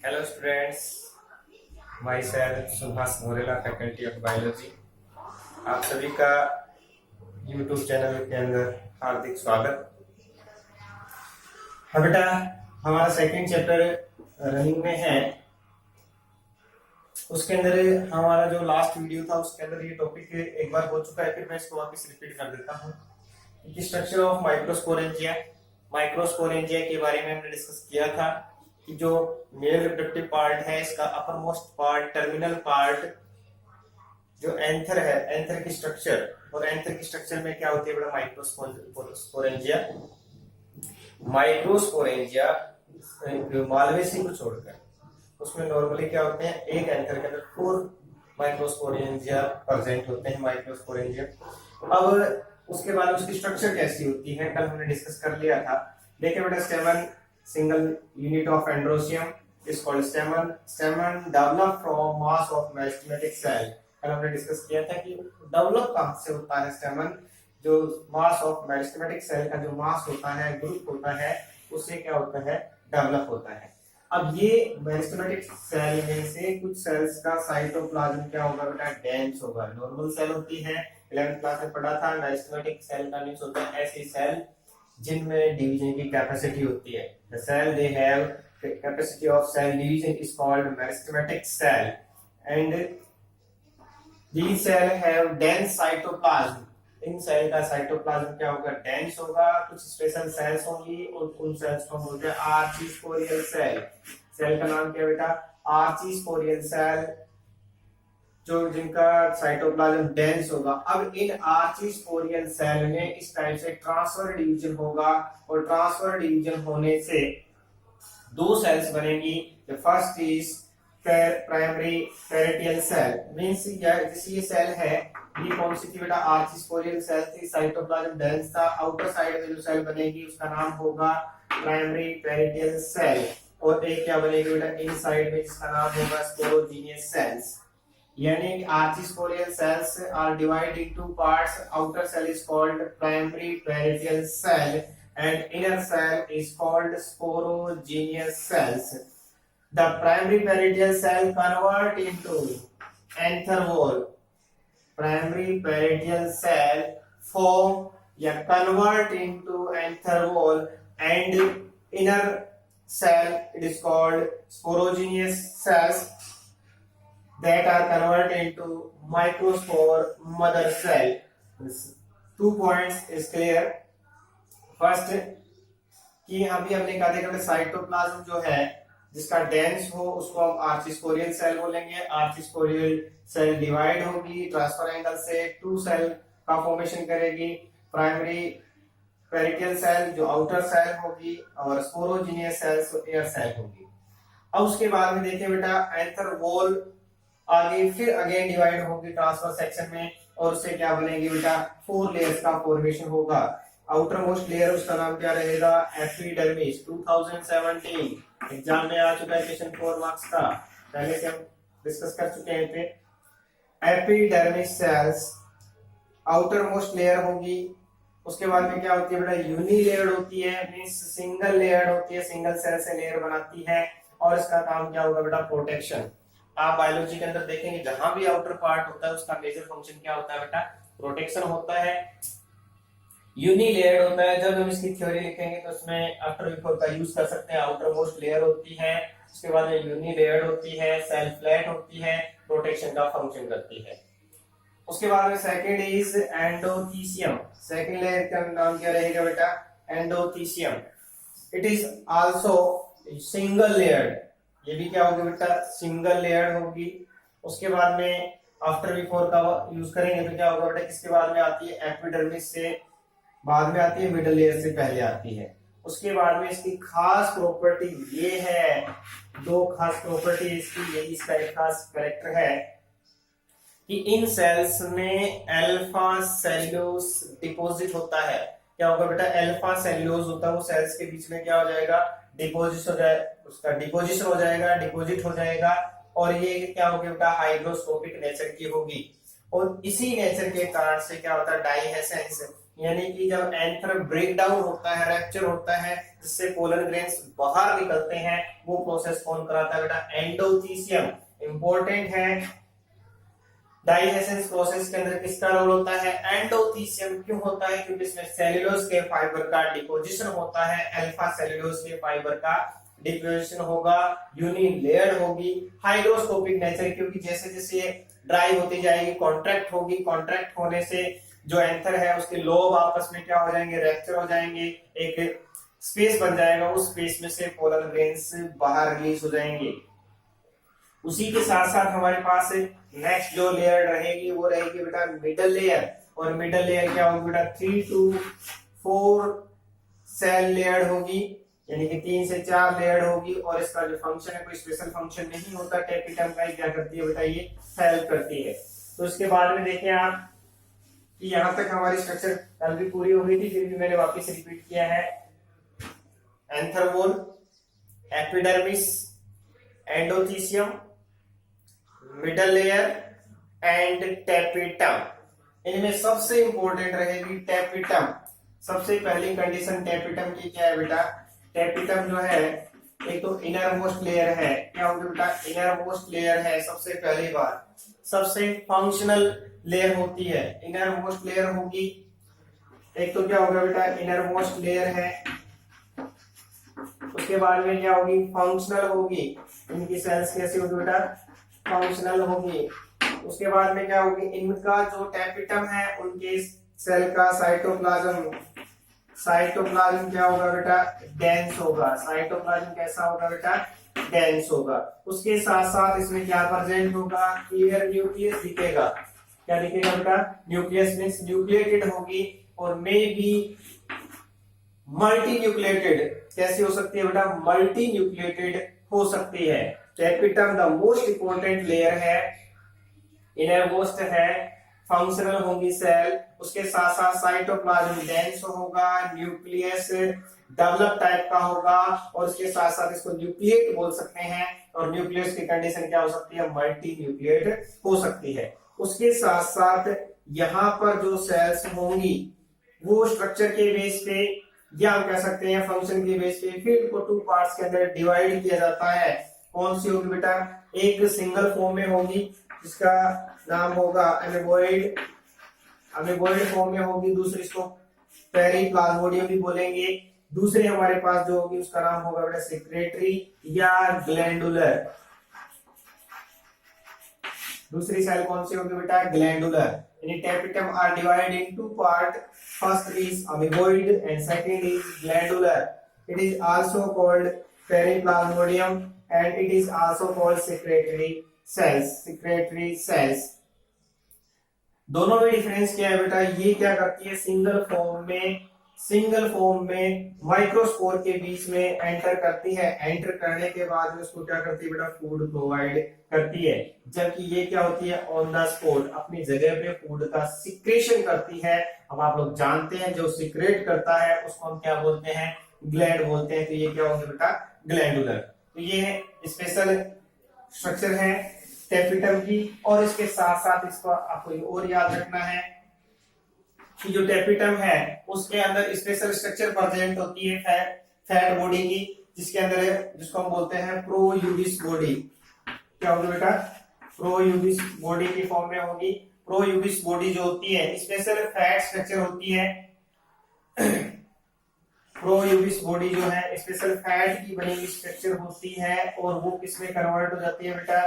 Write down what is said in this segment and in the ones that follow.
Hello students, myself Subhash Morela, faculty of biology. आप सभी का यूट्यूब चैनल के अंदर हार्दिक स्वागत। हाँ बेटा, हमारा सेकंड चैप्टर रनिंग में है। उसके अंदर हमारा जो लास्ट वीडियो था उसके अंदर ये टॉपिक एक बार हो चुका है, फिर मैं इसको वापस रिपीट कर देता हूँ। Structure of microsporangia. माइक्रोस्पोरेंजिया के बारे में हमने डिस्कस किया था कि जो मेल रिप्रोडक्टिव पार्ट है, इसका upper most part, terminal part जो एंथर है, एंथर की स्ट्रक्चर, और एंथर की स्ट्रक्चर में क्या होती है बेटा? माइक्रोस्पोरेंजिया। माइक्रोस्पोरेंजिया मालवेसी को छोड़कर उसमें नॉर्मली क्या होते हैं, एक एंथर के अंदर 4 माइक्रोस्पोरेंजिया प्रेजेंट होते हैं। माइक्रोस्पोरेंजिया अब उसके बाद उसकी स्ट्रक्चर कैसी होती है कल हमने डिस्कस कर लिया था। देखिए बेटा, स्टेमन single unit of androecium is called stamen. Stamen develop from mass of meristematic cell. कल हमने डिस्कस किया था कि डेवलप कहाँ से होता है स्टेमन? जो मास ऑफ मेरिस्टेमेटिक सेल का जो मास होता है, ग्रुप होता है, उससे क्या होता है? डेवलप होता है। अब ये मेरिस्टेमेटिक सेल में से कुछ सेल्स का साइटोप्लाज्म क्या होगा बेटा? डेंस होगा। नॉर्मल सेल होती है, 11th क्लास में पढ़ा था। मेरिस्टेमेटिक सेल का मींस होता है ऐसी सेल जिनमें डिवीजन की कैपेसिटी होती है। The cell they have the capacity of cell division is called meristematic cell, and these cell have dense cytoplasm. इन सेल का साइटोप्लाज्म क्या होगा? डेंस होगा। कुछ स्पेशल सेल्स होंगी और उन सेल्स को बोलते हैं आर्चिस्पोरियल सेल। सेल का नाम क्या बेटा? आर्चिस्पोरियल सेल, जो जिनका साइटोप्लाज्म डेंस होगा। अब इन आर्चिस्पोरियल सेल में इस टाइप से ट्रांसफर डिवीजन होगा, और ट्रांसफर डिवीजन होने से 2 सेल्स बनेंगी। The first is primary parietal cell, means ये सेल है, ये कौन सी थी बेटा? आर्चिस्पोरियल सेल थी, साइटोप्लाज्म डेंस था। आउटर साइड में जो सेल बनेगी उसका नाम होगा प्राइमरी पेरिटियल सेल, और एक क्या बनेगी बेटा? इनसाइड में, जिसका नाम होगा स्पोरोजीनियस सेल्स। यानी archisporial cells are divided into parts. Outer cell is called primary peritoneal cell and inner cell is called sporogenous cells. The primary peritoneal cell convert into anther wall. Primary peritoneal cell form या convert into anther wall, and inner cell it is called sporogenous cells that are converted into microspore mother cell. This 2 points is clear. First कि अभी हमने कहा था कि cytoplasm जो है जिसका डेंस हो उसको हम आर्चिस्पोरियल सेल बोलेंगे। आर्चिस्पोरियल सेल डिवाइड होगी ट्रांसफर एंगल से, 2 सेल का फॉर्मेशन करेगी। प्राइमरी पेरिटियल सेल जो आउटर सेल होगी, और स्पोरोजीनियस सेल जो इनर सेल होगी। अब उसके बाद में देखिए बेटा, एंथर वॉल आगे फिर अगेन डिवाइड होगी ट्रांसफर सेक्शन में, और उससे क्या बनेगी बेटा? 4 लेयर्स का फॉर्मेशन होगा। आउटर मोस्ट लेयर उसका नाम क्या रहेगा? एपिडर्मिस। 2017 एग्जाम में आ चुका है क्वेश्चन 4 मार्क्स का, पहले से हम डिस्कस कर चुके हैं। Epidermis cells outer most layer होगी। उसके बाद में क्या होती है बेटा? यूनिलेयर्ड होती है, मींस सिंगल लेयर होती है, सिंगल सेल से लेयर बनाती है, और इसका काम क्या होगा बेटा? प्रोटेक्शन। आप बायोलॉजी के अंदर देखेंगे जहां भी आउटर पार्ट होता है उसका मेजर फंक्शन क्या होता है बेटा? प्रोटेक्शन होता है। यूनिलेयर्ड होता है, जब हम इसकी थ्योरी लिखेंगे तो उसमें आफ्टर बिफोर का यूज कर सकते हैं। आउटर मोस्ट लेयर होती है, उसके बाद में यूनिलेयर्ड होती है, सेल फ्लैट होती है, प्रोटेक्शन का फंक्शन करती है। उसके बाद में second is endothecium. Second layer का नाम क्या रहेगा बेटा? Endothecium. It is also single layered. ये भी क्या होगी बेटा? सिंगल लेयर होगी। उसके बाद में आफ्टर बिफोर का यूज करेंगे तो क्या होगा बेटा? किसके बाद में आती है? एपिडर्मिस से बाद में आती है, मिडल लेयर से पहले आती है। उसके बाद में इसकी खास प्रॉपर्टी ये है, 2 खास प्रॉपर्टी इसकी, यही इसका एक खास कैरेक्टर है कि इन सेल्स में अल्फा सेल्यूलोज डिपॉजिट होता है। क्या होगा बेटा? अल्फा सेल्यूलोज होता है, वो सेल्स के बीच में क्या हो जाएगा? डिपोजिट हो जाए, उसका डिपोजिशन हो जाएगा, डिपोजिट हो जाएगा, और ये क्या होगी बेटा? हाइग्रोस्कोपिक नेचर की होगी। और इसी नेचर के कारण से क्या होता है? डाइहेसेंस यानी कि जब एंथर ब्रेक डाउन होता है, रैप्चर होता है, जिससे पोलन ग्रेन्स बाहर निकलते हैं, वो प्रोसेस कौन कराता है बेटा? एंडोथीसियम। इंपॉर्टेंट है, डाइजेशन प्रोसेस के अंदर किसका रोल होता है? एंडोथीसियम। क्यों होता है? क्योंकि इसमें सेल्यूलोज के फाइबर का डिपोजिशन होता है, अल्फा सेल्यूलोज के फाइबर का डिपोजिशन होगा, यूनिलेयर्ड होगी, हाइड्रोस्कोपिक नेचर, क्योंकि जैसे जैसे ये ड्राई होती जाएगी, कॉन्ट्रैक्ट होगी, कॉन्ट्रैक्ट होने से जो एंथर है उसके लोब आपस में क्या हो जाएंगे? रैप्चर हो जाएंगे, एक स्पेस बन जाएगा, उस स्पेस में से पोलन ग्रेन्स बाहर रिलीज हो जाएंगे। उसी के साथ साथ हमारे पास नेक्स्ट जो लेयर रहेगी वो रहेगी बेटा मिडल लेयर। और मिडल लेयर क्या होगी बेटा? 3 to 4 सेल लेयर होगी, यानी कि 3 से 4 लेयर होगी। और इसका जो फंक्शन है कोई स्पेशल फंक्शन नहीं होता, टेपिटम का क्या करती है बेटा? ये हेल्प करती है। तो इसके बाद में देखें आप कि यहां तक हमारी स्ट्रक्चर कल भी पूरी हो गई थी, फिर भी मैंने वापस रिपीट किया है। Anther wall, epidermis, endothecium, middle layer and tapetum. इनमें सबसे इंपॉर्टेंट रहेगी टेपिटम। सबसे पहली कंडीशन टेपिटम की क्या है बेटा? टेपिटम जो है एक तो इनर मोस्ट लेयर है। क्या होगी बेटा? इनर मोस्ट लेयर है सबसे पहली बात, सबसे फंक्शनल लेयर होती है, इनर मोस्ट लेयर होगी। एक तो क्या होगा बेटा? इनर मोस्ट लेयर है। उसके बाद में क्या होगी? फंक्शनल होगी। इनकी सेल्स कैसी होगी बेटा? फंक्शनल होगी। उसके बाद में क्या होगी? इनका जो टेपिटम है उनके सेल का साइटोप्लाज्म, साइटोप्लाज्म क्या होगा बेटा? डेंस होगा। साइटोप्लाज्म कैसा होगा बेटा? डेंस होगा। उसके साथ साथ इसमें क्या प्रेजेंट होगा? क्लियर न्यूक्लियस दिखेगा। क्या दिखेगा बेटा? न्यूक्लियस मींस न्यूक्लिएटेड होगी और मे बी मल्टी न्यूक्लिएटेड। कैसी हो सकती है बेटा? मल्टी न्यूक्लिएटेड हो सकती है। Tapetum the most important layer है, इनर मोस्ट है, फंक्शनल होंगी सेल। उसके साथ साथ साइटोप्लाज्म डेंस होगा, न्यूक्लियस डेवलप टाइप का होगा, और उसके साथ साथ इसको न्यूक्लिएट बोल सकते हैं। और न्यूक्लियस की कंडीशन क्या हो सकती है? मल्टी न्यूक्लिएट हो सकती है। उसके साथ साथ यहाँ पर जो सेल्स होंगी वो स्ट्रक्चर के बेस पे या हम कह सकते हैं फंक्शन के बेस पे फिर इनको 2 पार्ट्स के अंदर डिवाइड किया जाता है। कौन सी होगी बेटा? एक सिंगल फॉर्म में होगी जिसका नाम होगा अमीबॉइड, अमीबॉइड फॉर्म में होगी। दूसरी इसको पेरिप्लाज्मोडियम भी बोलेंगे। दूसरी हमारे पास जो होगी उसका नाम होगा बेटा सेक्रेटरी या ग्लैंडुलर। दूसरी सेल कौन सी होगी बेटा? ग्लैंडुलर। यानी tapetum are divided in 2 part, first is amoeboid and second is glandular. It is also called periplasmodium and it is also called secretory cells, secretory cells। दोनों में डिफरेंस क्या है बेटा? ये क्या करती है? सिंगल फॉर्म में माइक्रोस्पोर के बीच में एंटर करती है। एंटर करने के बाद में उसको क्या करती है बेटा? फूड प्रोवाइड करती है। जबकि ये क्या होती है? ऑन द स्पॉट अपनी जगह पे फूड का सिक्रेशन करती है। अब आप लोग जानते हैं जो सिक्रेट करता है उसको हम क्या बोलते हैं? ग्लैंड बोलते हैं। तो ये क्या होगा बेटा? ग्लैंडुलर। तो ये स्पेशल स्ट्रक्चर है टेपिटम की। और इसके साथ साथ इसको आपको और याद रखना है कि जो टेपिटम है उसके अंदर स्पेशल स्ट्रक्चर प्रेजेंट होती है फैट बॉडी की, जिसके अंदर जिसको हम बोलते हैं प्रोयूबिस बॉडी। क्या होगी बेटा? प्रोयूबिस बॉडी की फॉर्म में होगी। प्रोयूबिस बॉडी जो होती है स्पेशल फैट स्ट्रक्चर होती है। प्रोयूबिस बॉडी जो है स्पेशल फैट की बनी हुई स्ट्रक्चर होती है और वो किसमें कन्वर्ट हो जाती है बेटा?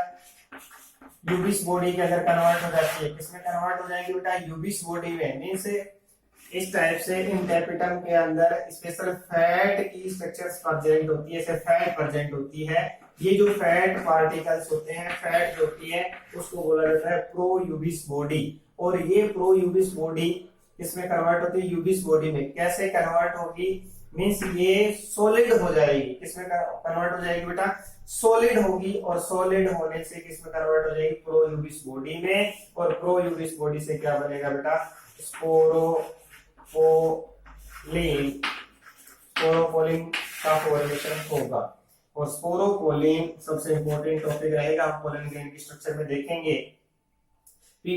यूबिस बॉडी के अंदर कन्वर्ट हो जाती है। किसमें कन्वर्ट हो जाएगी बेटा? यूबिस बॉडी में। मींस इस टाइप से इन टेपिटम के अंदर स्पेशल फैट की स्ट्रक्चर्स प्रेजेंट होती है, ऐसे फैट प्रेजेंट होती है। ये जो फैट पार्टिकल्स होते हैं, फैट जो होती है उसको बोला जाता है प्रोयूबिस बॉडी। और ये प्रोयूबिस बॉडी इसमें कन्वर्ट होती है यूबिस बॉडी में। कैसे कन्वर्ट होगी? मींस ये सॉलिड हो जाएगी। किसमें कन्वर्ट हो जाएगी बेटा? सॉलिड होगी। और सॉलिड होने से किसमें कन्वर्ट हो जाएगी? प्रोयूबिस बॉडी में। और प्रोयूबिस बॉडी से क्या बनेगा बेटा? स्पोरोपोलिन, स्पोरोपोलिन का फॉर्मेशन होगा। और स्पोरोपोलिन सबसे इंपॉर्टेंट टॉपिक रहेगा, हम पोलन ग्रेन की स्ट्रक्चर में देखेंगे।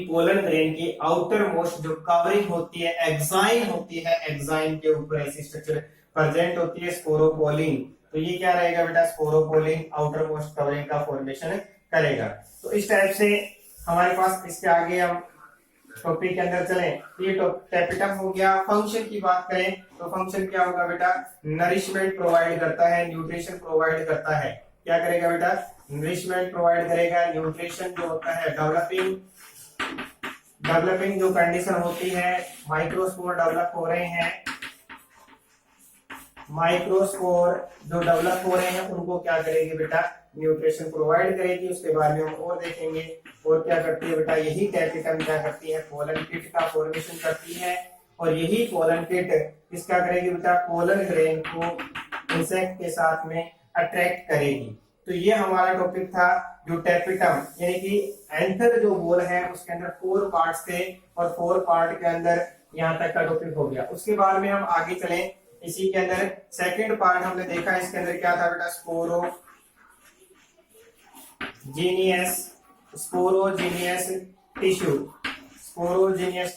पोलन ग्रेन की आउटर मोस्ट जो कवरिंग होती है, एक्साइन होती है, एक्साइन के ऊपर ऐसी स्ट्रक्चर प्रेजेंट होती है स्पोरोपोलिन। तो ये क्या रहेगा बेटा, स्पोरोपोलिन आउटर मोस्ट कवरिंग का फॉर्मेशन करेगा। तो इस टाइप से हमारे पास, इसके आगे हम टॉपिक के अंदर चलें, ये टैपिटम हो गया। फंक्शन की बात करें तो फंक्शन क्या होगा बेटा, नरिशमेंट प्रोवाइड करता है, न्यूट्रिशन प्रोवाइड करता है। क्या करेगा बेटा, नरिशमेंट प्रोवाइड करेगा, न्यूट्रिशन जो होता है, डेवलपिंग जो कंडीशन होती है, माइक्रोस्पोर डेवलप हो रहे हैं, माइक्रोस्पोर जो डेवलप हो रहे हैं उनको क्या करेगी बेटा, न्यूट्रिशन प्रोवाइड करेगी। उसके बारे में हम और देखेंगे। और क्या करती है बेटा, यही टैपिटम क्या करती है, पोलन किट का फॉर्मेशन करती है। और यही पोलन किट किसका करेगी बेटा, पोलन ग्रेन को इंसेक्ट के साथ में अट्रैक्ट करेगी। तो ये हमारा टॉपिक था जो टैपिटम यानी कि एंथर जो बोल है उसके अंदर 4 पार्ट्स थे और 4 पार्ट के अंदर यहाँ तक का टॉपिक हो गया। उसके बाद में हम आगे चलें, इसी के अंदर सेकंड पार्ट हमने देखा, इसके अंदर क्या था बेटा, स्पोरोजीनियस टिश्यू। स्पोरोजीनियस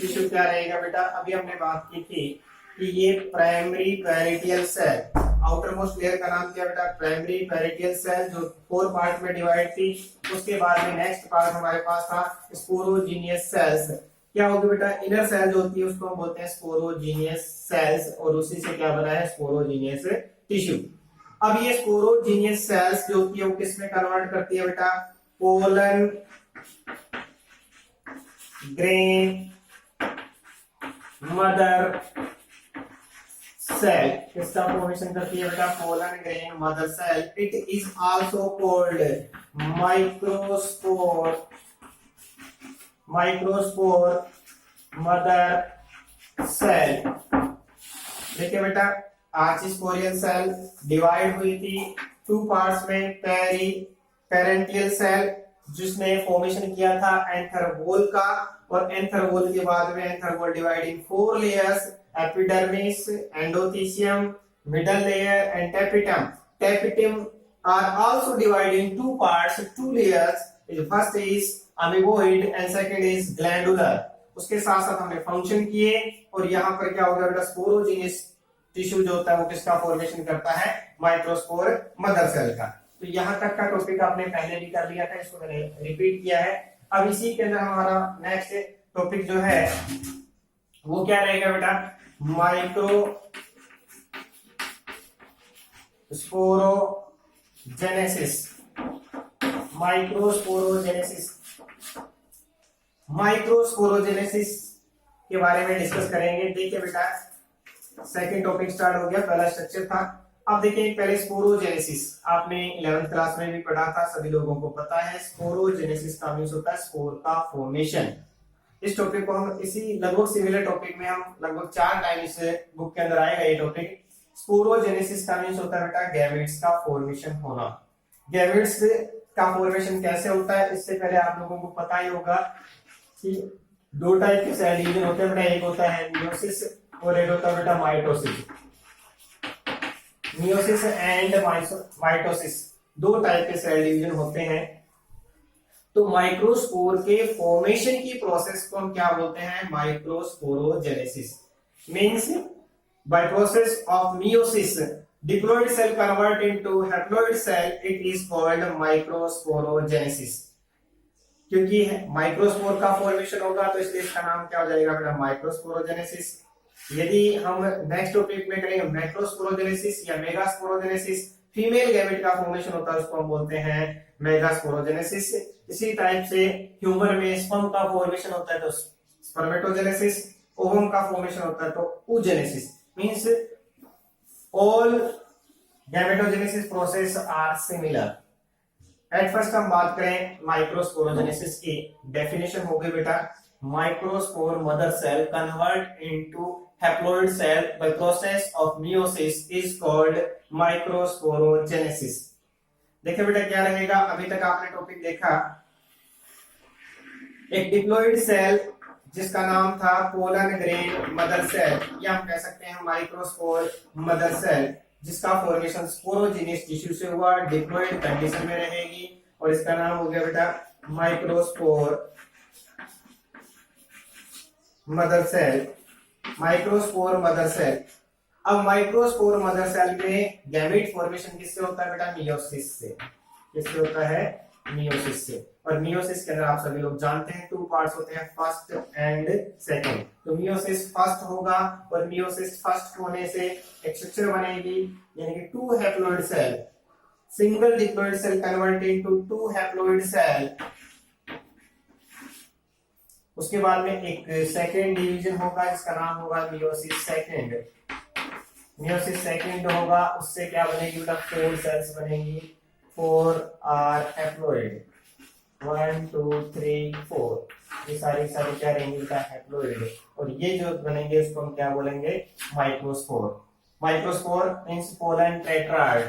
टिश्यू क्या रहेगा बेटा, अभी हमने बात की थी कि ये primary parietal cell, outer most layer का नाम क्या बेटा, प्राइमरी पेरिटियल सेल, जो 4 पार्ट में डिवाइड थी। उसके बाद में नेक्स्ट पार्ट हमारे पास था स्पोरोजीनियस सेल्स। क्या होगी बेटा, इनर सेल जो होती है उसको हम बोलते हैं स्पोरोजीनियस सेल्स, और उसी से क्या बना है, स्पोरोजीनियस टिश्यू। अब ये स्पोरोजीनियस सेल्स जो होती है वो किसमें कन्वर्ट करती है बेटा, पोलन ग्रेन मदर सेल, किसका फॉर्मेशन करती है बेटा, pollen grain mother cell. It is also called microspore mother cell. देखिए बेटा, आर्चिस्पोरियल सेल डिवाइड हुई थी 2 पार्ट्स में, पेरेंटियल सेल जिसने फॉर्मेशन किया था एंथर वॉल का, और एंथर वॉल के बाद में anther wall divide in 4 layers, epidermis, endothecium, middle layer and tapetum. Tapetum are also divided in 2 parts, 2 layers. First is amoeboid and second is glandular. उसके साथ साथ हमने फंक्शन किए, और यहाँ पर क्या होगा बेटा, स्पोरोजीनियस टिश्यू जो होता है वो किसका फॉर्मेशन करता है, माइक्रोस्पोर मदर सेल का। तो यहाँ तक का टॉपिक आपने पहले भी कर लिया था, इसको मैंने रिपीट किया है। अब इसी के अंदर हमारा नेक्स्ट टॉपिक जो है वो क्या रहेगा बेटा, माइक्रोस्पोरोजेनेसिस के बारे में डिस्कस करेंगे। देखिए बेटा, सेकंड टॉपिक स्टार्ट हो गया, पहला स्ट्रक्चर था। अब देखिए पहले स्पोरोजेनेसिस, आपने 11th क्लास में भी पढ़ा था, सभी लोगों को पता है। स्पोरोजेनेसिस का मीन्स होता है स्पोर का फॉर्मेशन। इस टॉपिक को हम इसी लगभग सिमिलर टॉपिक में हम लगभग 4 टाइम इस बुक के अंदर आएगा ये टॉपिक। स्पोरोजेनेसिस का मीन्स होता है बेटा गैमेट्स का फॉर्मेशन होना। गैमेट्स का फॉर्मेशन कैसे होता है, इससे पहले आप लोगों को पता ही होगा कि 2 टाइप के सेल डिवीजन होते हैं बेटा, एक होता है मियोसिस और एक होता है बेटा mitosis. Meiosis and mitosis 2 type के सेल डिवीजन होते हैं। तो माइक्रोस्पोर के फॉर्मेशन की प्रोसेस को हम क्या बोलते हैं, microsporogenesis. Means by process of meiosis diploid cell convert into haploid cell, it is called microsporogenesis। क्योंकि माइक्रोस्पोर का फॉर्मेशन होगा तो इसलिए इसका नाम क्या हो जाएगा बेटा, माइक्रोस्पोरोजेनेसिस। यदि हम नेक्स्ट टॉपिक में करेंगे मैक्रोस्पोरोजेनेसिस या मेगास्पोरोजेनेसिस, फीमेल गैमेट का फॉर्मेशन होता है उसको हम बोलते हैं मेगास्पोरोजेनेसिस। इसी टाइप से ह्यूमन में स्पर्म का फॉर्मेशन होता है तो स्पर्मेटोजेनेसिस, ओवम का फॉर्मेशन होता है तो oogenesis। Means all gametogenesis process are similar. At first हम बात करें माइक्रोस्पोरोजेनेसिस की, डेफिनेशन हो गई बेटा, microspore mother cell convert into haploid cell by process of meiosis is called microsporogenesis. देखिए बेटा क्या रहेगा, अभी तक आपने टॉपिक देखा, एक डिप्लॉइड सेल जिसका नाम था पोलन ग्रेन मदर सेल, या हम कह सकते हैं माइक्रोस्पोर मदर सेल, जिसका फॉर्मेशन स्पोरोजीनियस टिश्यू से हुआ, डिप्लॉइड कंडीशन में रहेगी, और इसका नाम हो गया बेटा microspore mother cell. Microspore mother cell. अब माइक्रोस्पोर मदर सेल में गैमेट फॉर्मेशन किससे होता है बेटा? मियोसिस से। किससे होता है? मियोसिस से। और मियोसिस के अंदर आप सभी लोग जानते हैं 2 पार्ट्स होते हैं, फर्स्ट एंड सेकंड। तो मियोसिस फर्स्ट होगा और मियोसिस फर्स्ट होने से एक स्ट्रक्चर बनेगी, यानी कि 2 haploid cell, single diploid cell convert into 2 haploid cell. उसके बाद में एक सेकंड डिवीजन होगा जिसका नाम होगा मियोसिस सेकंड। मियोसिस सेकंड होगा, उससे क्या बनेगी बेटा? 4 सेल्स बनेगी। 4 आर हैप्लॉइड, 1 2 3 4। ये सारी क्या रहेंगी बेटा? हैप्लॉइड। और ये जो बनेंगे उसको हम क्या बोलेंगे? Microspore. Microspore means pollen tetrad.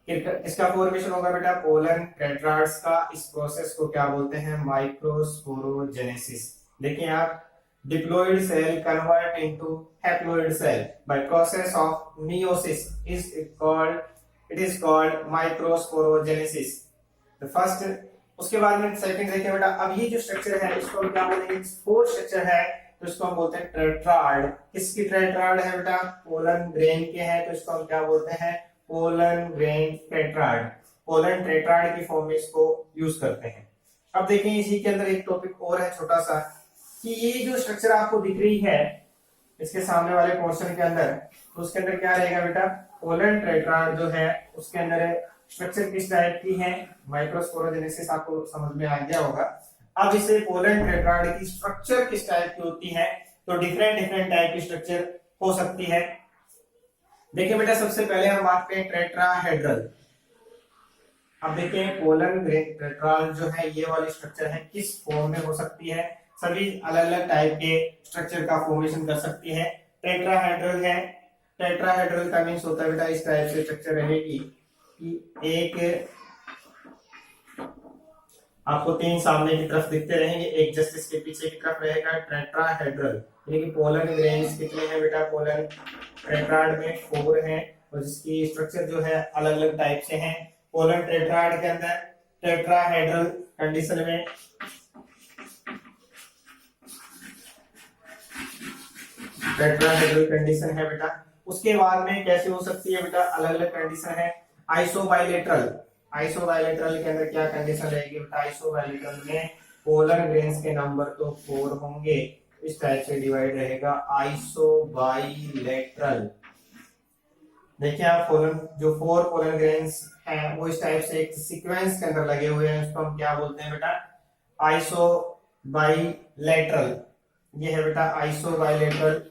इसका फॉर्मेशन होगा बेटा पोलन टेट्राड्स का। इस प्रोसेस को क्या बोलते हैं? माइक्रोस्पोरोजेनेसिस। देखिए आप, diploid cell convert into haploid cell by process of meiosis it is called microsporogenesis. The first. उसके बाद में सेकंड देखिए बेटा, अब ये जो स्ट्रक्चर है इसको हम क्या बोलेंगे? फोर्थ स्ट्रक्चर है तो इसको हम बोलते हैं टेट्राड। किसकी टेट्राड है बेटा? पोलन ग्रेन के है, तो इसको हम क्या बोलते हैं? Pollen grain tetrad. Pollen tetrad की फॉर्म में इसको यूज करते हैं। अब देखें इसी के अंदर एक टॉपिक और है छोटा सा, कि ये जो स्ट्रक्चर आपको दिख रही है इसके सामने वाले पोर्शन के अंदर, तो उसके अंदर क्या रहेगा बेटा? पोलन टेट्राड जो है उसके अंदर स्ट्रक्चर किस टाइप की है? माइक्रोस्पोरोजेनेसिस आपको समझ में आ गया होगा। अब इसे पोलन टेट्राड की स्ट्रक्चर किस टाइप की होती है? तो डिफरेंट टाइप की स्ट्रक्चर हो सकती है। देखिए बेटा, सबसे पहले हम बात करें टेट्राहेड्रल। अब देखिए पोलन टेट्राल जो है ये वाली स्ट्रक्चर है, किस फॉर्म में हो सकती है? सभी अलग अलग टाइप के स्ट्रक्चर का फॉर्मेशन कर सकती है। टेट्राहेड्रल है। टेट्राहेड्रल का मींस होता है बेटा इस टाइप से स्ट्रक्चर रहेगी कि एक आपको 3 सामने की तरफ दिखते रहेंगे, एक जस्ट इसके पीछे की तरफ रहेगा टेट्राहेड्रल। यानी कि पोलन ग्रेन्स कितने हैं बेटा? पोलन टेट्राड में 4 हैं और जिसकी स्ट्रक्चर जो है अलग अलग टाइप से हैं। पोलन टेट्राड के अंदर टेट्राहेड्रल कंडीशन में टेट्राहेड्रल कंडीशन है बेटा। उसके बाद में कैसे हो सकती है बेटा? अलग अलग कंडीशन है। आइसोबाइलेटरल। आइसोबाइलेटरल के अंदर क्या कंडीशन रहेगी बेटा? आइसोबाइलेटरल में पोलन ग्रेन्स के नंबर तो 4 होंगे, इस टाइप से डिवाइड रहेगा आइसोबाइलेटरल। देखिए आप, पोलन जो 4 पोलन ग्रेन्स हैं वो इस टाइप से एक सीक्वेंस के अंदर लगे हुए हैं, उसको हम क्या बोलते हैं बेटा? आइसोबाइलेटरल। ये है बेटा आइसोबाइलेटरल।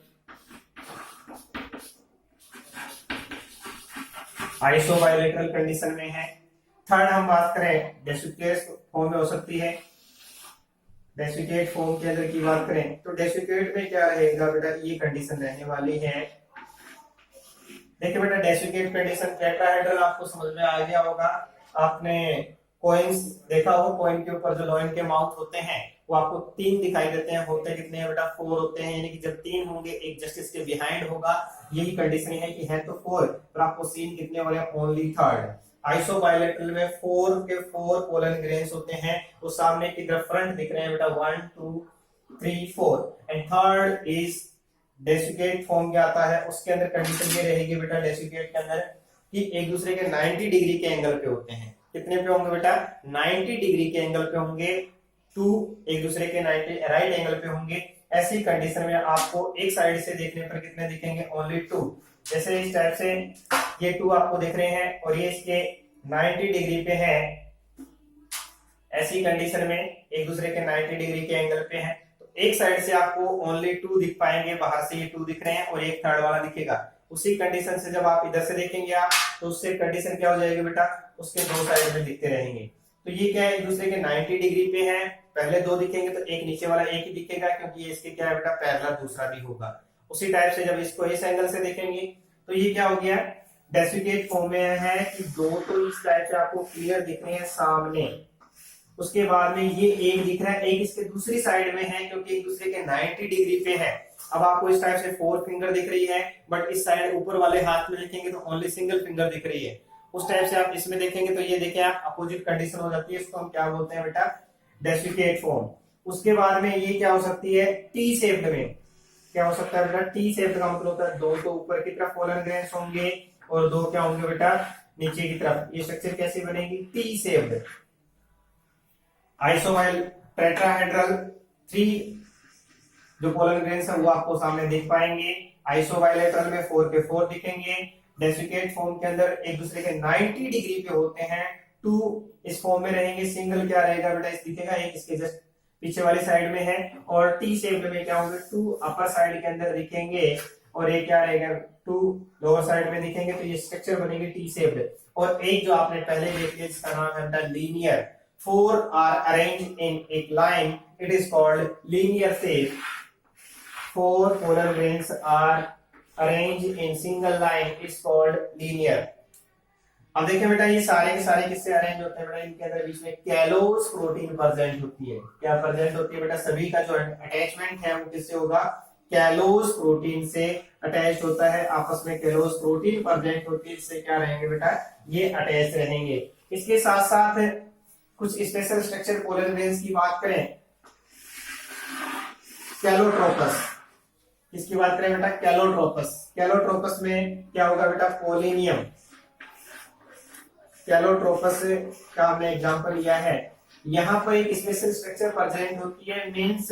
आइसोबाइलेटरल कंडीशन में है। थर्ड हम बात करें डेसिकेट फॉर्म में हो सकती है। डेसिकेट फॉर्म के अंदर की बात करें तो डेसिकेट में क्या रहेगा बेटा? ये कंडीशन रहने वाली है। देखिए बेटा, डेसिकेट कंडीशन टेट्राहेड्रल आपको समझ में आ गया होगा। आपने कॉइन्स देखा हो, कॉइन के ऊपर जो लॉइन के माउथ होते हैं वो आपको 3 दिखाई देते हैं। होते कितने हैं बेटा? 4 होते हैं। यानी कि जब 3 होंगे एक जस्टिस के बिहाइंड होगा, यही कंडीशन है कि है तो 4, पर आपको सीन कितने वाले? Only third. आइसोबाइलेटरल में 4 के 4 पोलन ग्रेन्स होते हैं, वो सामने की तरफ फ्रंट दिख रहे हैं बेटा 1 2 3 4। And third is desiccate form क्या आता है? उसके अंदर कंडीशन ये रहेगी बेटा डेसिकेट के अंदर कि एक दूसरे के 90 डिग्री के एंगल पे होते हैं। कितने पे होंगे बेटा? 90 डिग्री के एंगल पे होंगे। 2 एक दूसरे के 90 राइट एंगल पे होंगे। ऐसी कंडीशन में आपको एक साइड से देखने पर कितने दिखेंगे? ओनली 2। जैसे इस टाइप से ये 2 आपको दिख रहे हैं और ये इसके 90 डिग्री पे है। ऐसी कंडीशन में एक दूसरे के 90 डिग्री के एंगल पे है, तो एक साइड से आपको ओनली 2 दिख पाएंगे, बाहर से ये 2 दिख रहे हैं और एक थर्ड वाला दिखेगा। उसी कंडीशन से जब आप इधर से देखेंगे आप, तो उससे कंडीशन क्या हो जाएगी बेटा? उसके 2 साइड में दिखते रहेंगे। तो ये क्या है? एक दूसरे के 90 डिग्री पे है। पहले 2 दिखेंगे तो एक नीचे वाला एक ही दिखेगा, क्योंकि ये इसके क्या है बेटा? पैरेलल दूसरा भी होगा। उसी टाइप से जब इसको इस एंगल से देखेंगे तो ये क्या हो गया? डेसिकेट फॉर्म में है कि 2 तो इस टाइप से आपको क्लियर दिख रहे हैं सामने। उसके बाद में ये एक दिख रहा है, एक इसके दूसरी साइड में है, क्योंकि एक दूसरे के 90 डिग्री पे है। अब आपको इस टाइप से 4 फिंगर दिख रही है, बट इस साइड ऊपर वाले हाथ में देखेंगे तो ओनली सिंगल फिंगर दिख रही है। उस टाइप से आप इसमें देखेंगे तो ये देखिए आप अपोजिट कंडीशन हो जाती है, इसको हम क्या बोलते हैं बेटा, डेसिकेट फॉर्म। उसके बाद में ये क्या हो सकती है, टी शेप्ड में क्या हो सकता है बेटा, टी शेप्ड का मतलब होता है दो तो ऊपर की तरफ पोलन ग्रेन्स होंगे और दो क्या होंगे बेटा नीचे की तरफ। ये स्ट्रक्चर कैसे बनेगी, टी शेप्ड। आइसोवाइल टेट्राहेड्रल 3 जो पोलन ग्रेन्स है वो आपको सामने दिख पाएंगे। आइसोबाइलेटरल में 4 के 4 दिखेंगे। डेसिकेट फॉर्म के अंदर एक दूसरे के 90 डिग्री पे होते हैं। 2 इस फॉर्म में रहेंगे, सिंगल क्या रहेगा बेटा, इस दिखेगा एक इसके जस्ट पीछे वाली साइड में है। और टी शेप में क्या होंगे, 2 अपर साइड के अंदर दिखेंगे और एक क्या रहेगा 2 लोअर साइड में दिखेंगे। तो ये स्ट्रक्चर बनेगी टी शेप्ड। और एक जो आपने पहले देख लिया जिसका नाम है बेटा लीनियर, 4 आर अरेंज्ड इन एक line, it is called linear shape. 4 polar grains are arranged in single line is called linear। अब देखिए बेटा ये सारे के सारे किससे अरेंज होते हैं बेटा, इनके अंदर बीच में कैलोस प्रोटीन प्रेजेंट होती है। क्या प्रेजेंट होती है बेटा, सभी का जो अटैचमेंट है वो किससे होगा, कैलोस प्रोटीन से अटैच होता है। आपस में कैलोस प्रोटीन प्रेजेंट होती है, इससे क्या रहेंगे बेटा, ये अटैच रहेंगे। इसके साथ साथ कुछ स्पेशल स्ट्रक्चर पोलर ग्रेन्स की बात करें, कैलोट्रोपस, किसकी बात करें बेटा, कैलोट्रोपस। कैलोट्रोपस में क्या होगा बेटा, पोलिनियम। कैलोट्रोपस का हमने एग्जांपल लिया है। यहां पर एक स्पेशल स्ट्रक्चर प्रेजेंट होती है, मींस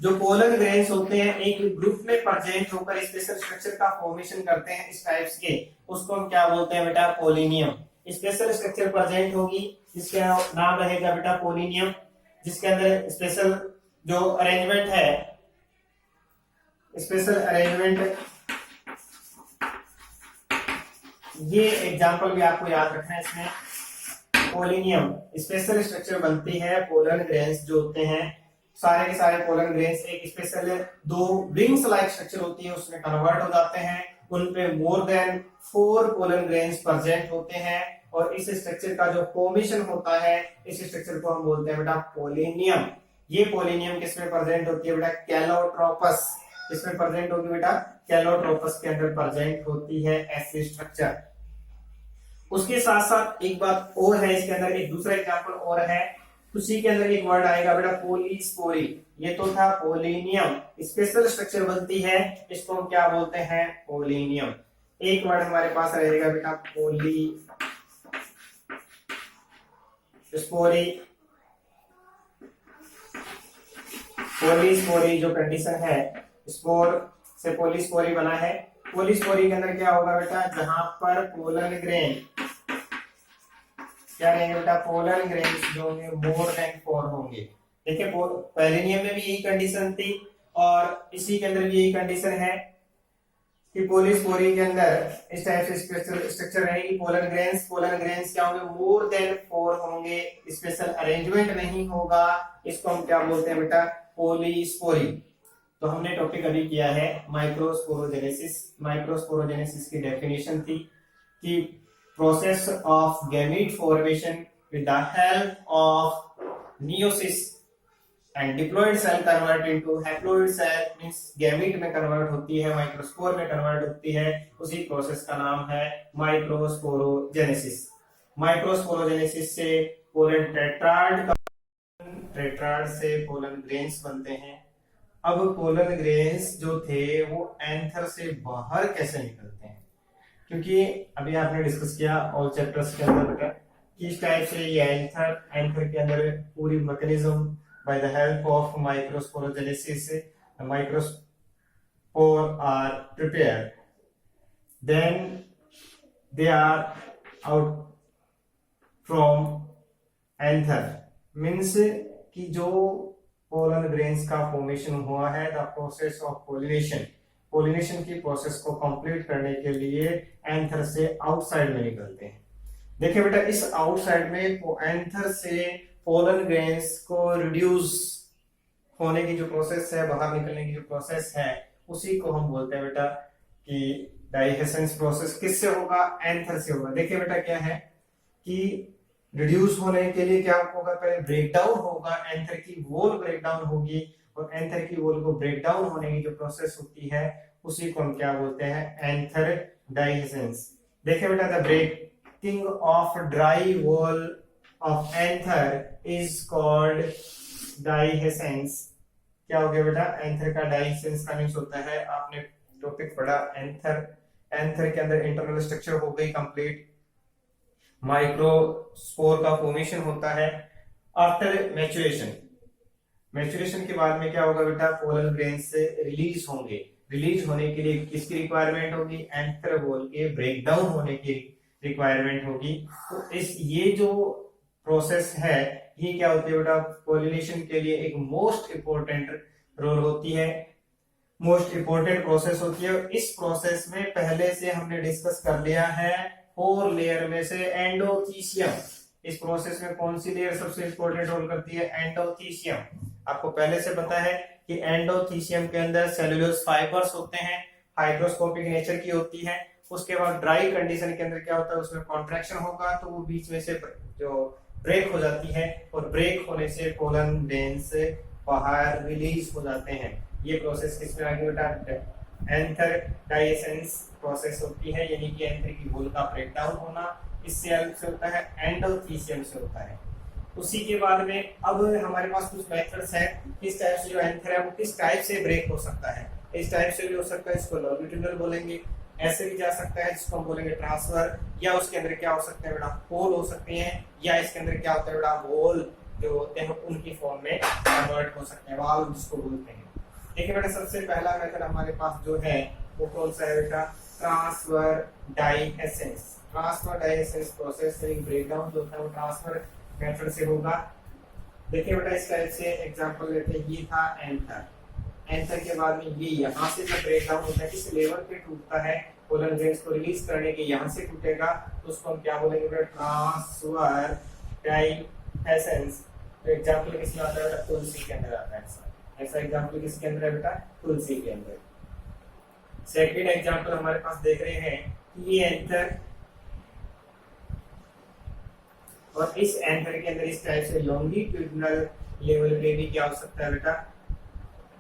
जो पोलन ग्रेन्स होते हैं एक ग्रुप में प्रेजेंट होकर स्पेशल स्ट्रक्चर का फॉर्मेशन करते हैं इस टाइप्स के, उसको हम क्या बोलते हैं बेटा, पोलिनियम। स्पेशल स्ट्रक्चर प्रेजेंट होगी जिसका नाम रहेगा बेटा पोलिनियम, जिसके अंदर स्पेशल जो अरेंजमेंट है, स्पेशल अरेंजमेंट, ये एग्जांपल भी आपको याद रखना है इसमें। पोलिनियम स्पेशल स्ट्रक्चर बनती है, पोलन ग्रेन्स जो होते हैं सारे के सारे पोलन ग्रेन्स एक स्पेशल 2 रिंग्स लाइक स्ट्रक्चर होती है उसमें कन्वर्ट हो जाते हैं। उन पे more than 4 pollen grains present होते हैं और इस स्ट्रक्चर का जो फॉर्मेशन होता है इस स्ट्रक्चर को हम बोलते हैं बेटा पोलिनियम। ये पोलिनियम किसमें प्रेजेंट होती है बेटा, कैलोट्रोपस। किसमें प्रेजेंट होगी बेटा, कैलोट्रोपस के अंदर प्रेजेंट होती है ऐसी स्ट्रक्चर। उसके साथ साथ एक बात और है, इसके अंदर एक दूसरा एग्जांपल और है, उसी के अंदर एक वर्ड आएगा बेटा पोलीस्पोरी। ये तो था पोलिनियम, स्पेशल स्ट्रक्चर बनती है, इसको हम क्या बोलते हैं, पोलिनियम। एक वर्ड हमारे पास रहेगा बेटा पोलीस्पोरी। पोलीस्पोरी जो कंडीशन है, स्पोर से पोलीस्पोरी बना है। पोलीस्पोरी के अंदर क्या होगा बेटा, जहां पर पोलन ग्रेन क्या रहेंगे बेटा, पोलन ग्रेन्स जो होंगे मोर देन 4 होंगे। देखिए पोलिनियम में भी यही कंडीशन थी और इसी के अंदर भी यही कंडीशन है कि पोलीस्पोरी के अंदर इस टाइप से स्ट्रक्चर रहेगी। पोलन ग्रेन्स क्या होंगे, मोर देन 4 होंगे, स्पेशल अरेंजमेंट नहीं होगा, इसको हम क्या बोलते हैं बेटा, पोलीस्पोरी। तो हमने टॉपिक अभी किया है माइक्रोस्पोरोजेनेसिस। माइक्रोस्पोरोजेनेसिस की डेफिनेशन थी कि process of gamete formation with the help of meiosis and diploid cell convert into haploid cell, means gamete में कन्वर्ट होती है, माइक्रोस्पोर में कन्वर्ट होती है, उसी प्रोसेस का नाम है माइक्रोस्पोरोजेनेसिस। माइक्रोस्पोरोजेनेसिस से पोलन टेट्राड से पोलन ग्रेन्स बनते हैं। अब पोलन ग्रेन्स जो थे वो एंथर से बाहर कैसे निकलते हैं, क्योंकि अभी आपने डिस्कस किया ऑल चैप्टर्स के अंदर बेटा किस टाइप से ये एंथर के अंदर पूरी mechanism by the help of microsporogenesis microspore are prepared, then they are out from anther, means कि जो पोलन ग्रेन्स का फॉर्मेशन हुआ है, the process of pollination, pollination की प्रोसेस को कंप्लीट करने के लिए एंथर से आउटसाइड में निकलते हैं। देखिए बेटा इस आउटसाइड में एंथर से पोलन ग्रेन्स को रिड्यूस होने की जो प्रोसेस है, बाहर निकलने की जो प्रोसेस है, उसी को हम बोलते हैं बेटा कि डाइहेसेंस प्रोसेस। किससे होगा, एंथर से होगा। देखिए बेटा क्या है कि रिड्यूस होने के लिए क्या होगा, पहले ब्रेकडाउन होगा, एंथर की वॉल ब्रेकडाउन होगी और एंथर की वॉल को ब्रेकडाउन होने की जो प्रोसेस होती है उसी को हम क्या बोलते हैं, एंथर डाइहेसेंस। देखिए बेटा, the breaking of dry wall of anther is called dehiscence. क्या हो गया बेटा, एंथर का डाइहेसेंस का मींस होता है, आपने टॉपिक पढ़ा एंथर, एंथर के अंदर इंटरनल स्ट्रक्चर हो गई कंप्लीट, माइक्रोस्पोर का फॉर्मेशन होता है। आफ्टर मैच्योरेशन, मैच्योरेशन के बाद में क्या होगा बेटा, पोलन ग्रेन से रिलीज होंगे। रिलीज होने के लिए किसकी रिक्वायरमेंट होगी, एंथर वॉल के ब्रेक डाउन होने की रिक्वायरमेंट होगी। तो इस ये जो प्रोसेस है, ये क्या होती है बेटा, पॉलिनेशन के लिए एक मोस्ट इंपोर्टेंट रोल होती है, मोस्ट इंपोर्टेंट प्रोसेस होती है। इस प्रोसेस में पहले से हमने डिस्कस कर लिया है 4 लेयर में से एंडोथीसियम। इस प्रोसेस में कौन सी लेयर सबसे इंपॉर्टेंट रोल करती है, एंडोथीसियम। आपको पहले से पता है कि एंडोथीसियम के अंदर सेलुलोज फाइबर्स होते हैं, हाइड्रोस्कोपिक नेचर की होती है। उसके बाद ड्राई कंडीशन के अंदर क्या होता है, उसमें कॉन्ट्रैक्शन होगा तो वो बीच में से जो ब्रेक हो जाती है, और ब्रेक होने से पोलन ग्रेन से बाहर रिलीज हो जाते हैं। ये प्रोसेस किसमें आगे बेटा, एंथर डाइसेंस प्रोसेस होती है, यानी कि एंथर की वॉल का ब्रेकडाउन होना। इससे होता है, एंडोथीसियम से होता है। उसी के बाद में अब हमारे पास कुछ मेथड्स हैं, किस टाइप से जो एंथर है वो किस टाइप से ब्रेक हो सकता है। इस टाइप से भी हो सकता है, इसको लॉन्गिट्यूडनल बोलेंगे, ऐसे भी जा सकता है जिसको हम बोलेंगे ट्रांसफर, या उसके अंदर क्या हो सकता है बेटा, होल हो सकते हैं, या इसके अंदर क्या होता है बेटा, होल जो होते हैं उनकी फॉर्म में कन्वर्ट हो सकते हैं, वाल्व जिसको बोलते हैं। देखिए बेटा, सबसे पहला मेथड हमारे पास जो है वो कौन सा है बेटा, ट्रांसफर डाइहेसेंस। ट्रांसफर डाइहेसेंस प्रोसेस ब्रेकडाउन जो होता है वो ट्रांसफर मेथड से होगा। देखिए बेटा, इस टाइप से एग्जांपल लेते हैं, ये था एंथर, एंथर के बाद में ये यहाँ से जब ब्रेकडाउन होता है इस लेवल पे टूटता है, पोलन ग्रेन्स को रिलीज करने के यहाँ से टूटेगा, तो उसको हम क्या बोलेंगे बेटा, ट्रांसफर डाइहेसेंस। तो एग्जांपल किसमें आता है बेटा, तुलसी के अंदर आता है। ऐसा एग्जांपल किसके अंदर है बेटा, तुलसी के अंदर। सेकंड एग्जांपल हमारे पास देख रहे हैं कि ये एंथर, और इस एंथर के अंदर इस टाइप से लॉन्गिट्यूडिनल लेवल पे भी क्या हो सकता है बेटा,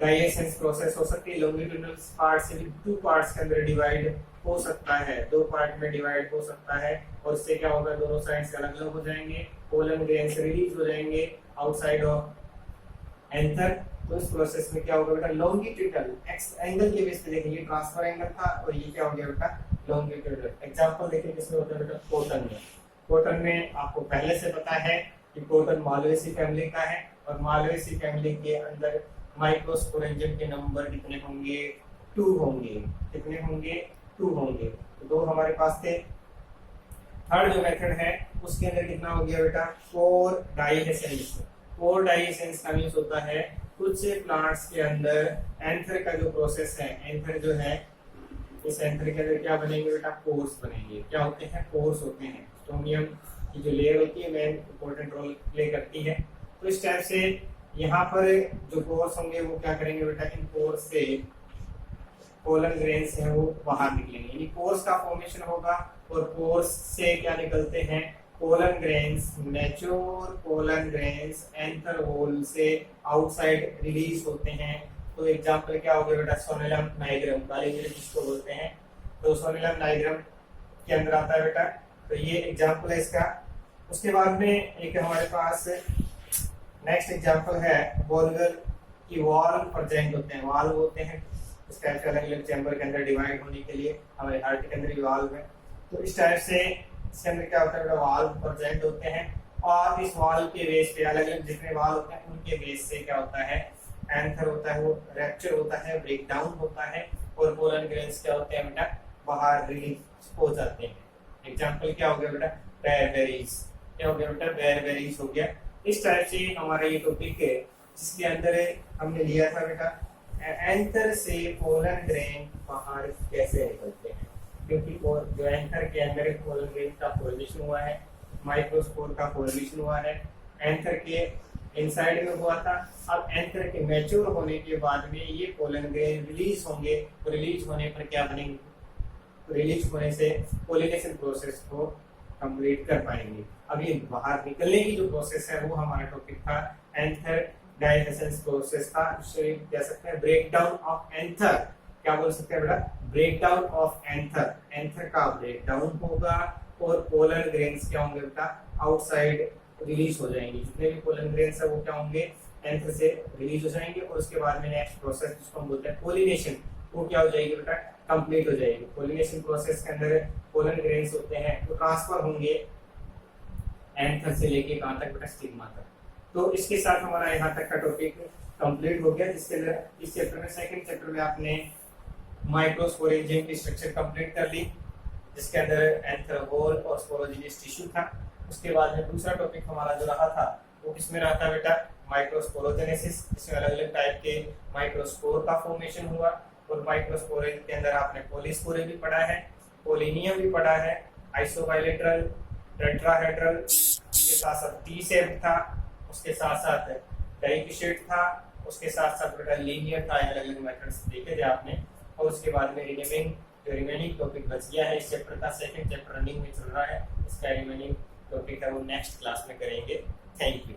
डाइहेसेंस प्रोसेस हो सकती है। लॉन्गिट्यूडिनल पार्ट से भी 2 पार्ट्स के अंदर डिवाइड हो सकता है, 2 पार्ट में डिवाइड हो सकता है, और इससे क्या होगा, दोनों साइड से अलग अलग हो जाएंगे, पोलन ग्रेन्स रिलीज हो जाएंगे आउटसाइड ऑफ एंथर। तो इस प्रोसेस में क्या होगा बेटा, लॉन्गिट्यूडिनल एक्स एंगल के बेस पे देखिए, ट्रांसफर एंगल था और ये क्या हो गया बेटा, लॉन्गिट्यूडिनल। एग्जांपल देखिए किसमें होता है बेटा, कॉटन में। कॉटन में आपको पहले से पता है कि कॉटन मालवेसी फैमिली का है, और मालवेसी फैमिली के अंदर माइक्रोस्पोरेंजियम के नंबर कितने होंगे, 2 होंगे। कितने होंगे, 2 होंगे। तो 2 हमारे पास थे। थर्ड जो मेथड है उसके अंदर कितना हो गया बेटा, 4 डाइहेसेंस। 4 डाइहेसेंस का मींस होता है कुछ प्लांट्स के अंदर एंथर का जो प्रोसेस है, एंथर जो है, इस एंथर के अंदर क्या बनेंगे बेटा, पोर्स बनेंगे। क्या होते हैं, पोर्स होते हैं। स्टोमियम की जो लेयर होती है मेन इंपॉर्टेंट रोल प्ले करती है। तो इस टाइप से यहाँ पर जो पोर्स होंगे वो क्या करेंगे बेटा, इन पोर्स से पोलन ग्रेन्स हैं वो बाहर निकलेंगे, यानी पोर्स का फॉर्मेशन होगा, और पोर्स से क्या निकलते हैं, pollen grains, mature pollen grains anther wall से आउटसाइड रिलीज होते हैं। तो एग्जांपल क्या हो गया बेटा, सोनेलम नाइग्रम, काली मिर्च जिसको बोलते हैं। तो सोनेलम नाइग्रम के अंदर आता है बेटा, तो ये एग्जांपल है इसका। उसके बाद में एक हमारे पास नेक्स्ट एग्जांपल है, वॉल्वल की वाल्व प्रेजेंट होते हैं, वाल्व होते हैं इस टाइप से अलग अलग चैम्बर के अंदर डिवाइड होने के लिए, हमारे हार्ट के अंदर भी वाल्व है। तो इस टाइप से इसके अंदर क्या होता है बेटा, वाल्व प्रेजेंट होते हैं, और इस वाल्व के बेस पे अलग अलग जितने वाल्व होते हैं उनके बेस से क्या होता है, एंथर होता है वो रैप्चर होता है, ब्रेक डाउन होता है, और पोलन ग्रेन्स क्या होते हैं बेटा, बाहर रिलीज हो जाते हैं। एग्जांपल क्या हो गया बेटा, बेरबेरीज। क्या हो गया बेटा, बेरबेरीज हो गया। इस टाइप से हमारा ये टॉपिक है जिसके अंदर हमने लिया था बेटा, एंथर से पोलन ग्रेन बाहर कैसे निकलते हैं, क्योंकि जो एंथर के अंदर पोलन ग्रेन का फॉर्मेशन हुआ है, माइक्रोस्पोर का फॉर्मेशन हुआ है, एंथर के इनसाइड में हुआ था। अब एंथर के मैच्योर होने के बाद में ये पोलन ग्रेन रिलीज होंगे, तो रिलीज होने पर क्या बनेंगे, रिलीज होने से पोलिनेशन प्रोसेस को कंप्लीट कर पाएंगे। अब ये बाहर निकलने की जो प्रोसेस है वो हमारा टॉपिक था, एंथर डाइहेसेंस प्रोसेस था, जिसे कह सकते हैं ब्रेक डाउन ऑफ एंथर। क्या बोल सकते हैं बेटा, ब्रेकडाउन ऑफ एंथर, एंथर का ब्रेकडाउन होगा और पोलन ग्रेन्स क्या होंगे बेटा, आउटसाइड रिलीज हो जाएंगे। जितने भी पोलन ग्रेन्स है वो क्या होंगे, एंथर से रिलीज हो जाएंगे और उसके बाद में नेक्स्ट प्रोसेस जिसको हम बोलते हैं पोलिनेशन, वो क्या हो जाएगी बेटा, कंप्लीट हो जाएगी। पोलिनेशन प्रोसेस के अंदर पोलन ग्रेन्स होते हैं तो ट्रांसफर होंगे एंथर से लेके कहां तक बेटा, स्टिग्मा तक। तो इसके साथ हमारा यहाँ तक का टॉपिक कंप्लीट हो गया, जिसके अंदर इस चैप्टर में सेकंड चैप्टर में आपने माइक्रोस्पोरेंजियम की स्ट्रक्चर कंप्लीट कर ली, जिसके अंदर एंथर वॉल और स्पोरोजिनियस टिश्यू था। उसके बाद में दूसरा टॉपिक हमारा जो रहा था वो किसमें रहा था बेटा, माइक्रोस्पोरोजेनेसिस, जिसमें अलग अलग टाइप के माइक्रोस्पोर का फॉर्मेशन हुआ। और माइक्रोस्पोर के अंदर आपने पॉलीस्पोरे भी पढ़ा है, पोलिनियम भी पढ़ा है, आइसोबाइलेटरल, टेट्राहेड्रल, उसके साथ साथ टी शेप था, उसके साथ साथ डाइक्यूसेट था, उसके साथ साथ बेटा लीनियर था। अलग अलग मेथड्स देखे थे आपने। और उसके बाद में रिमेनिंग टॉपिक बच गया है इस चैप्टर का, सेकंड चैप्टर रनिंग में चल रहा है, इसका रिमेनिंग टॉपिक है वो नेक्स्ट क्लास में करेंगे। Thank you.